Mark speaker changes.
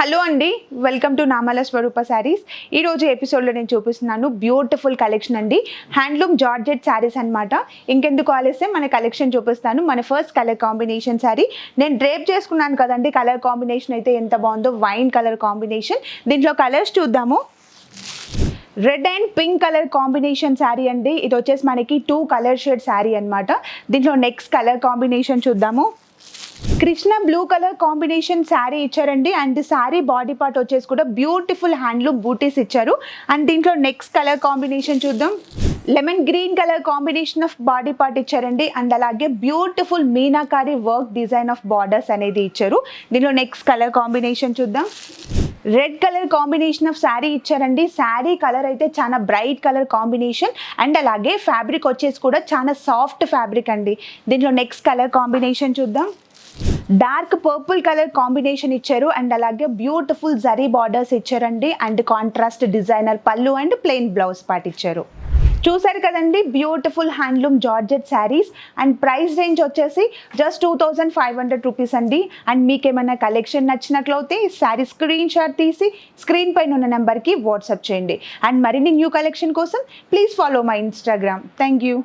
Speaker 1: Hello అండి, welcome to నామాల స్వరూప శారీస్. ఈరోజు ఎపిసోడ్లో నేను చూపిస్తున్నాను బ్యూటిఫుల్ కలెక్షన్ అండి, హ్యాండ్లూమ్ జార్జెట్ శారీస్ అనమాట. ఇంకెందుకు ఆలస్యం, మన కలెక్షన్ చూపిస్తాను. మన ఫస్ట్ కలర్ కాంబినేషన్ శారీ నేను డ్రేప్ చేసుకున్నాను కదండి. కలర్ కాంబినేషన్ అయితే ఎంత బాగుందో, వైన్ కలర్ కాంబినేషన్. దీంట్లో కలర్స్ చూద్దాము. Red and pink colour combination sari అండి. ఇది వచ్చేసి మనకి 2 కలర్ షేడ్ శారీ అనమాట. దీంట్లో నెక్స్ట్ కలర్ కాంబినేషన్ చూద్దాము. Krishna blue colour combination sari ఇచ్చారండి. అండ్ శారీ బాడీ పార్ట్ వచ్చేసి కూడా బ్యూటిఫుల్ హ్యాండ్లూమ్ బూటీస్ ఇచ్చారు. అండ్ దీంట్లో నెక్స్ట్ కలర్ కాంబినేషన్ చూద్దాం. Lemon green colour combination of body part ఇచ్చారండి. అండ్ అలాగే beautiful meenakari work design of borders అనేది ఇచ్చారు. దీంట్లో నెక్స్ట్ కలర్ కాంబినేషన్ చూద్దాం. Red colour combination of sari ఇచ్చారండి. శారీ కలర్ అయితే చాలా బ్రైట్ కలర్ కాంబినేషన్. అండ్ అలాగే ఫ్యాబ్రిక్ వచ్చేసి కూడా చాలా సాఫ్ట్ ఫ్యాబ్రిక్ అండి. దీంట్లో నెక్స్ట్ కలర్ కాంబినేషన్ చూద్దాం. డార్క్ పర్పుల్ కలర్ కాంబినేషన్ ఇచ్చారు. అండ్ అలాగే బ్యూటిఫుల్ జరీ బార్డర్స్ ఇచ్చారండి. అండ్ కాంట్రాస్ట్ డిజైనర్ పళ్ళు అండ్ ప్లెయిన్ బ్లౌజ్ పార్ట్ ఇచ్చారు. చూసారు కదండి, beautiful handloom georgette saris. And price range వచ్చేసి జస్ట్ 2500 రూపీస్ అండి. అండ్ మీకు ఏమైనా కలెక్షన్ నచ్చినట్లయితే శారీ స్క్రీన్ షాట్ తీసి స్క్రీన్ పైన ఉన్న నెంబర్కి వాట్సాప్ చేయండి. అండ్ మరిన్ని న్యూ కలెక్షన్ కోసం please follow my Instagram. Thank you.